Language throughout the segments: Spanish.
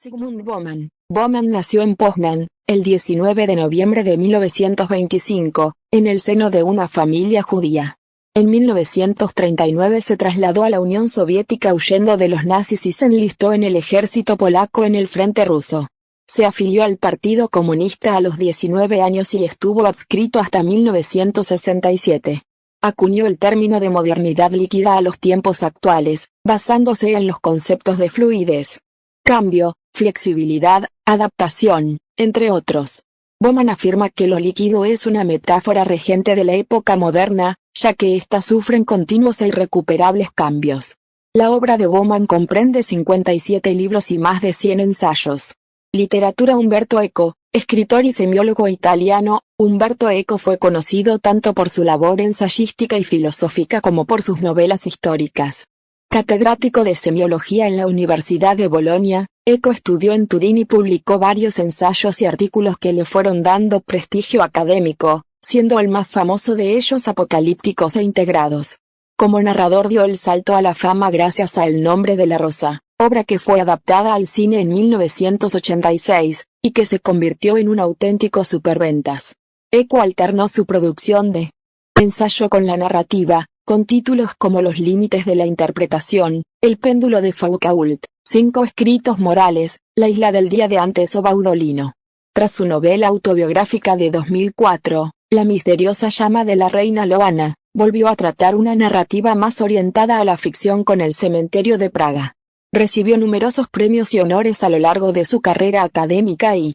Zygmunt Bauman. Bauman nació en Poznań, el 19 de noviembre de 1925, en el seno de una familia judía. En 1939 se trasladó a la Unión Soviética huyendo de los nazis y se enlistó en el ejército polaco en el frente ruso. Se afilió al Partido Comunista a los 19 años y estuvo adscrito hasta 1967. Acuñó el término de modernidad líquida a los tiempos actuales, basándose en los conceptos de fluidez, cambio, flexibilidad, adaptación, entre otros. Bauman afirma que lo líquido es una metáfora regente de la época moderna, ya que ésta sufren continuos e irrecuperables cambios. La obra de Bauman comprende 57 libros y más de 100 ensayos. Literatura. Umberto Eco, escritor y semiólogo italiano. Umberto Eco fue conocido tanto por su labor ensayística y filosófica como por sus novelas históricas. Catedrático de semiología en la Universidad de Bolonia, Eco estudió en Turín y publicó varios ensayos y artículos que le fueron dando prestigio académico, siendo el más famoso de ellos Apocalípticos e Integrados. Como narrador dio el salto a la fama gracias a El nombre de la rosa, obra que fue adaptada al cine en 1986, y que se convirtió en un auténtico superventas. Eco alternó su producción de ensayo con la narrativa, con títulos como Los límites de la interpretación, El péndulo de Foucault, 5 escritos morales, La isla del día de antes o Baudolino. Tras su novela autobiográfica de 2004, La misteriosa llama de la reina Loana, volvió a tratar una narrativa más orientada a la ficción con El cementerio de Praga. Recibió numerosos premios y honores a lo largo de su carrera académica y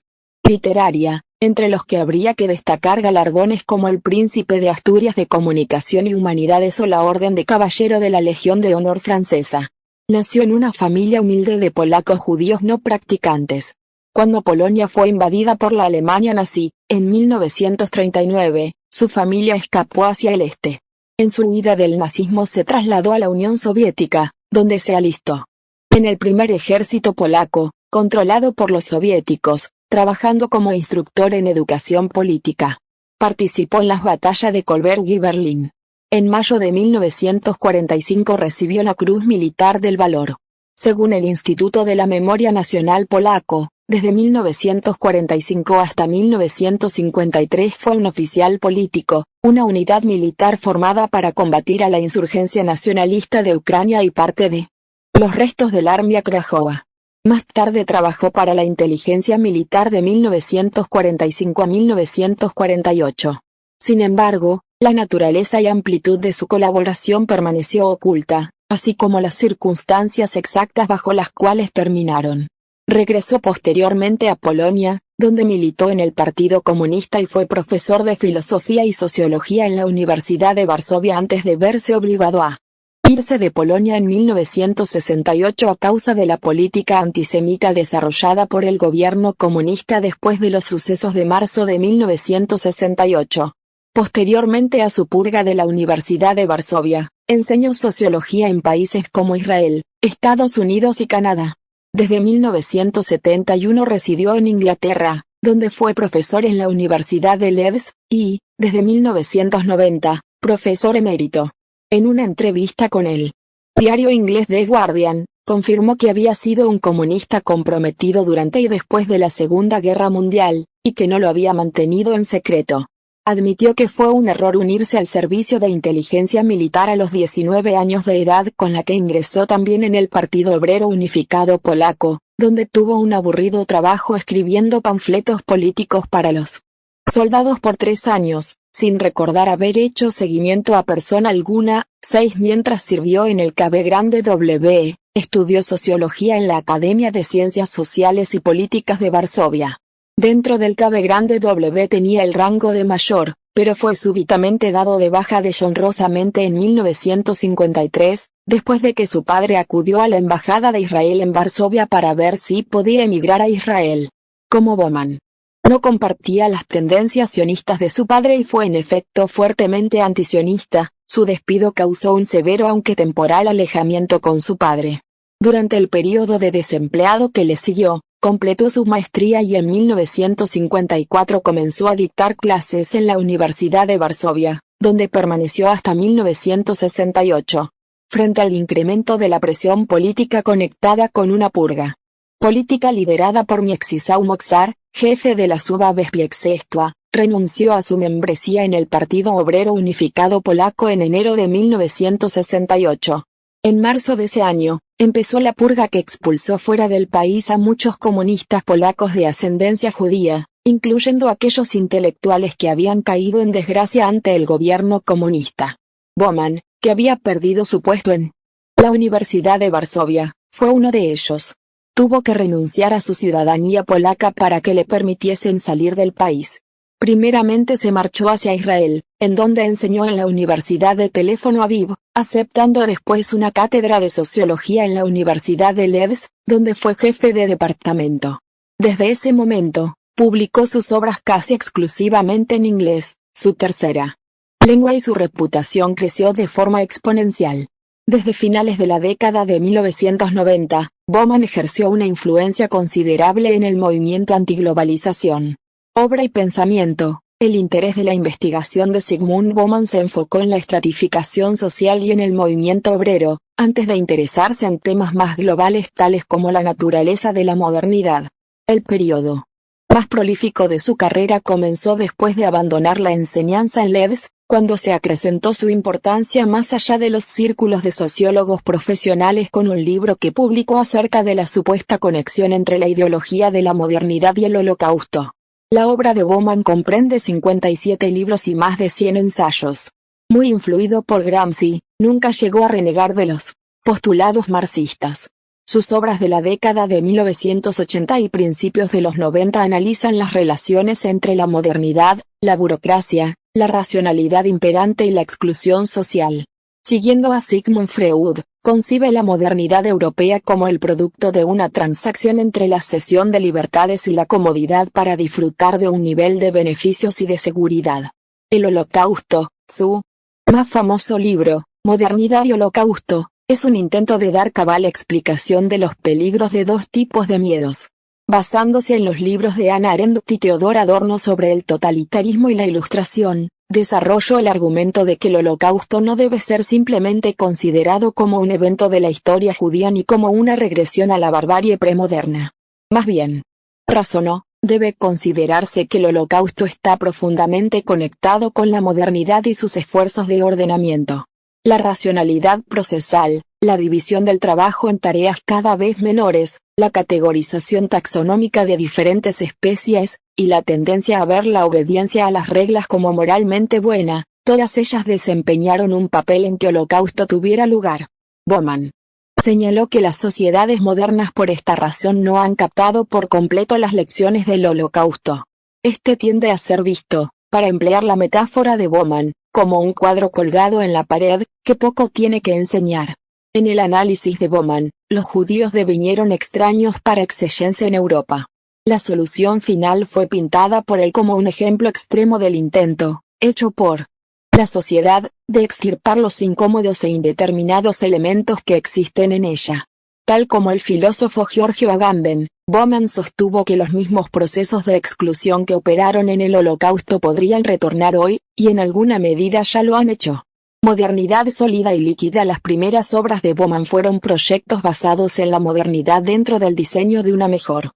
literaria, entre los que habría que destacar galardones como el Príncipe de Asturias de Comunicación y Humanidades o la Orden de Caballero de la Legión de Honor francesa. Nació en una familia humilde de polacos judíos no practicantes. Cuando Polonia fue invadida por la Alemania nazi, en 1939, su familia escapó hacia el este. En su huida del nazismo se trasladó a la Unión Soviética, donde se alistó en el primer ejército polaco, controlado por los soviéticos, trabajando como instructor en educación política. Participó en las batallas de Kolberg y Berlín. En mayo de 1945 recibió la Cruz Militar del Valor. Según el Instituto de la Memoria Nacional Polaco, desde 1945 hasta 1953 fue un oficial político, una unidad militar formada para combatir a la insurgencia nacionalista de Ucrania y parte de los restos del Armia Krajowa. Más tarde trabajó para la inteligencia militar de 1945 a 1948. Sin embargo, la naturaleza y amplitud de su colaboración permaneció oculta, así como las circunstancias exactas bajo las cuales terminaron. Regresó posteriormente a Polonia, donde militó en el Partido Comunista y fue profesor de filosofía y sociología en la Universidad de Varsovia antes de verse obligado a irse de Polonia en 1968 a causa de la política antisemita desarrollada por el gobierno comunista después de los sucesos de marzo de 1968. Posteriormente a su purga de la Universidad de Varsovia, enseñó sociología en países como Israel, Estados Unidos y Canadá. Desde 1971 residió en Inglaterra, donde fue profesor en la Universidad de Leeds, y, desde 1990, profesor emérito. En una entrevista con el diario inglés The Guardian, confirmó que había sido un comunista comprometido durante y después de la Segunda Guerra Mundial, y que no lo había mantenido en secreto. Admitió que fue un error unirse al servicio de inteligencia militar a los 19 años de edad, con la que ingresó también en el Partido Obrero Unificado Polaco, donde tuvo un aburrido trabajo escribiendo panfletos políticos para los soldados por 3 años, sin recordar haber hecho seguimiento a persona alguna. 6 Mientras sirvió en el KB Grande W, estudió sociología en la Academia de Ciencias Sociales y Políticas de Varsovia. Dentro del KB Grande W tenía el rango de mayor, pero fue súbitamente dado de baja deshonrosamente en 1953, después de que su padre acudió a la Embajada de Israel en Varsovia para ver si podía emigrar a Israel. Como Bauman no compartía las tendencias sionistas de su padre y fue en efecto fuertemente antisionista, su despido causó un severo aunque temporal alejamiento con su padre. Durante el periodo de desempleado que le siguió, completó su maestría y en 1954 comenzó a dictar clases en la Universidad de Varsovia, donde permaneció hasta 1968. Frente al incremento de la presión política conectada con una purga política liderada por Mieczysław Moczar, jefe de la Suba Bezpieczeństwa, renunció a su membresía en el Partido Obrero Unificado Polaco en enero de 1968. En marzo de ese año, empezó la purga que expulsó fuera del país a muchos comunistas polacos de ascendencia judía, incluyendo aquellos intelectuales que habían caído en desgracia ante el gobierno comunista. Bauman, que había perdido su puesto en la Universidad de Varsovia, fue uno de ellos. Tuvo que renunciar a su ciudadanía polaca para que le permitiesen salir del país. Primeramente se marchó hacia Israel, en donde enseñó en la Universidad de Tel Aviv, aceptando después una cátedra de sociología en la Universidad de Leeds, donde fue jefe de departamento. Desde ese momento, publicó sus obras casi exclusivamente en inglés, su tercera lengua, y su reputación creció de forma exponencial. Desde finales de la década de 1990, Bauman ejerció una influencia considerable en el movimiento antiglobalización. Obra y pensamiento. El interés de la investigación de Zygmunt Bauman se enfocó en la estratificación social y en el movimiento obrero, antes de interesarse en temas más globales tales como la naturaleza de la modernidad. El periodo más prolífico de su carrera comenzó después de abandonar la enseñanza en Leeds, cuando se acrecentó su importancia más allá de los círculos de sociólogos profesionales con un libro que publicó acerca de la supuesta conexión entre la ideología de la modernidad y el Holocausto. La obra de Bauman comprende 57 libros y más de 100 ensayos. Muy influido por Gramsci, nunca llegó a renegar de los postulados marxistas. Sus obras de la década de 1980 y principios de los 90 analizan las relaciones entre la modernidad, la burocracia, la racionalidad imperante y la exclusión social. Siguiendo a Sigmund Freud, concibe la modernidad europea como el producto de una transacción entre la cesión de libertades y la comodidad para disfrutar de un nivel de beneficios y de seguridad. El Holocausto, su más famoso libro, Modernidad y Holocausto, es un intento de dar cabal explicación de los peligros de dos tipos de miedos. Basándose en los libros de Hannah Arendt y Theodor Adorno sobre el totalitarismo y la Ilustración, desarrolló el argumento de que el Holocausto no debe ser simplemente considerado como un evento de la historia judía ni como una regresión a la barbarie premoderna. Más bien, razonó, debe considerarse que el Holocausto está profundamente conectado con la modernidad y sus esfuerzos de ordenamiento. La racionalidad procesal, la división del trabajo en tareas cada vez menores, la categorización taxonómica de diferentes especies, y la tendencia a ver la obediencia a las reglas como moralmente buena, todas ellas desempeñaron un papel en que el Holocausto tuviera lugar. Bauman señaló que las sociedades modernas por esta razón no han captado por completo las lecciones del Holocausto. Este tiende a ser visto, para emplear la metáfora de Bauman, como un cuadro colgado en la pared, que poco tiene que enseñar. En el análisis de Bauman, los judíos devinieron extraños para excellencia en Europa. La solución final fue pintada por él como un ejemplo extremo del intento, hecho por la sociedad, de extirpar los incómodos e indeterminados elementos que existen en ella. Tal como el filósofo Giorgio Agamben, Bauman sostuvo que los mismos procesos de exclusión que operaron en el Holocausto podrían retornar hoy, y en alguna medida ya lo han hecho. Modernidad sólida y líquida. Las primeras obras de Bauman fueron proyectos basados en la modernidad dentro del diseño de una mejor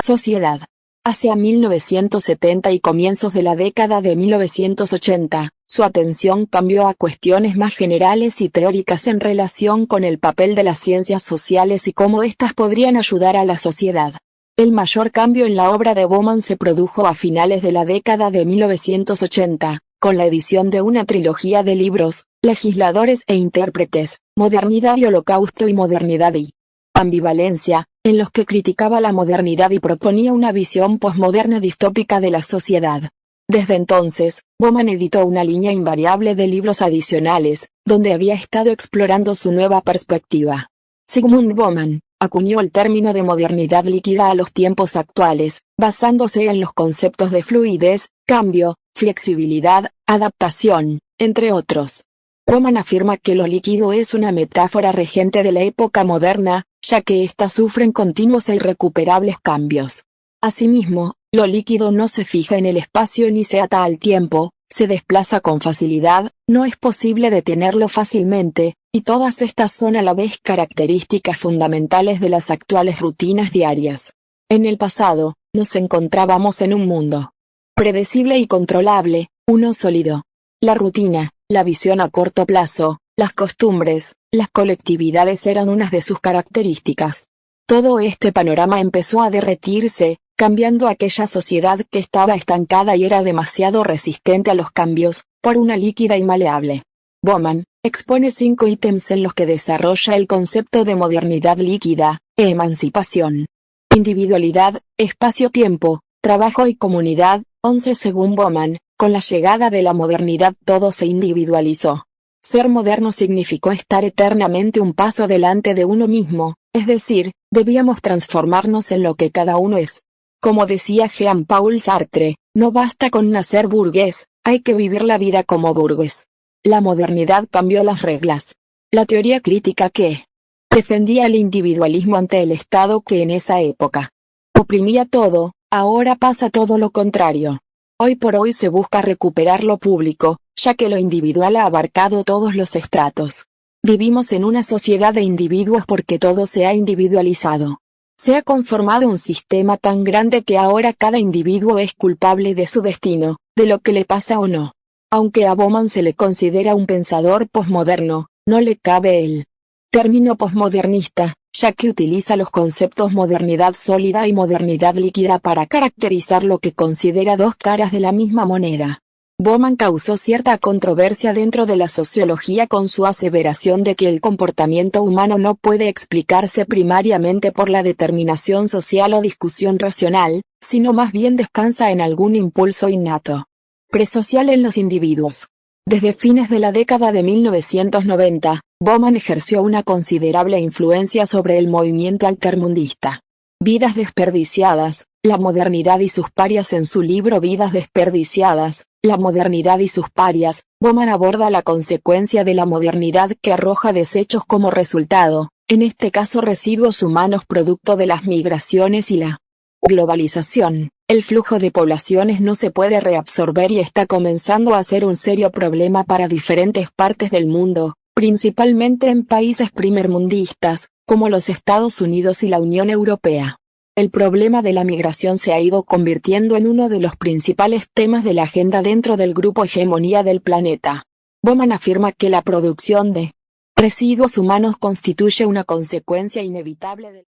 sociedad. Hacia 1970 y comienzos de la década de 1980, su atención cambió a cuestiones más generales y teóricas en relación con el papel de las ciencias sociales y cómo éstas podrían ayudar a la sociedad. El mayor cambio en la obra de Bauman se produjo a finales de la década de 1980, con la edición de una trilogía de libros, Legisladores e Intérpretes, Modernidad y Holocausto y Modernidad y Ambivalencia, en los que criticaba la modernidad y proponía una visión posmoderna distópica de la sociedad. Desde entonces, Bauman editó una línea invariable de libros adicionales, donde había estado explorando su nueva perspectiva. Zygmunt Bauman acuñó el término de modernidad líquida a los tiempos actuales, basándose en los conceptos de fluidez, cambio, flexibilidad, adaptación, entre otros. Bauman afirma que lo líquido es una metáfora regente de la época moderna, ya que éstas sufren continuos e irrecuperables cambios. Asimismo, lo líquido no se fija en el espacio ni se ata al tiempo, se desplaza con facilidad, no es posible detenerlo fácilmente, y todas estas son a la vez características fundamentales de las actuales rutinas diarias. En el pasado, nos encontrábamos en un mundo predecible y controlable, uno sólido. La rutina, la visión a corto plazo, las costumbres, las colectividades eran unas de sus características. Todo este panorama empezó a derretirse, cambiando aquella sociedad que estaba estancada y era demasiado resistente a los cambios, por una líquida y maleable. Bauman expone 5 ítems en los que desarrolla el concepto de modernidad líquida, emancipación, individualidad, espacio-tiempo, trabajo y comunidad. 11 Según Bauman, con la llegada de la modernidad todo se individualizó. Ser moderno significó estar eternamente un paso delante de uno mismo, es decir, debíamos transformarnos en lo que cada uno es. Como decía Jean-Paul Sartre, no basta con nacer burgués, hay que vivir la vida como burgués. La modernidad cambió las reglas. La teoría crítica que defendía el individualismo ante el Estado que en esa época oprimía todo, ahora pasa todo lo contrario. Hoy por hoy se busca recuperar lo público, ya que lo individual ha abarcado todos los estratos. Vivimos en una sociedad de individuos porque todo se ha individualizado. Se ha conformado un sistema tan grande que ahora cada individuo es culpable de su destino, de lo que le pasa o no. Aunque a Bauman se le considera un pensador posmoderno, no le cabe el término posmodernista, ya que utiliza los conceptos modernidad sólida y modernidad líquida para caracterizar lo que considera dos caras de la misma moneda. Bauman causó cierta controversia dentro de la sociología con su aseveración de que el comportamiento humano no puede explicarse primariamente por la determinación social o discusión racional, sino más bien descansa en algún impulso innato presocial en los individuos. Desde fines de la década de 1990, Bauman ejerció una considerable influencia sobre el movimiento altermundista. Vidas desperdiciadas, la modernidad y sus parias. En su libro Vidas desperdiciadas, la modernidad y sus parias, Bauman aborda la consecuencia de la modernidad que arroja desechos como resultado, en este caso residuos humanos producto de las migraciones y la globalización. El flujo de poblaciones no se puede reabsorber y está comenzando a ser un serio problema para diferentes partes del mundo, principalmente en países primermundistas, como los Estados Unidos y la Unión Europea. El problema de la migración se ha ido convirtiendo en uno de los principales temas de la agenda dentro del grupo Hegemonía del Planeta. Bauman afirma que la producción de residuos humanos constituye una consecuencia inevitable de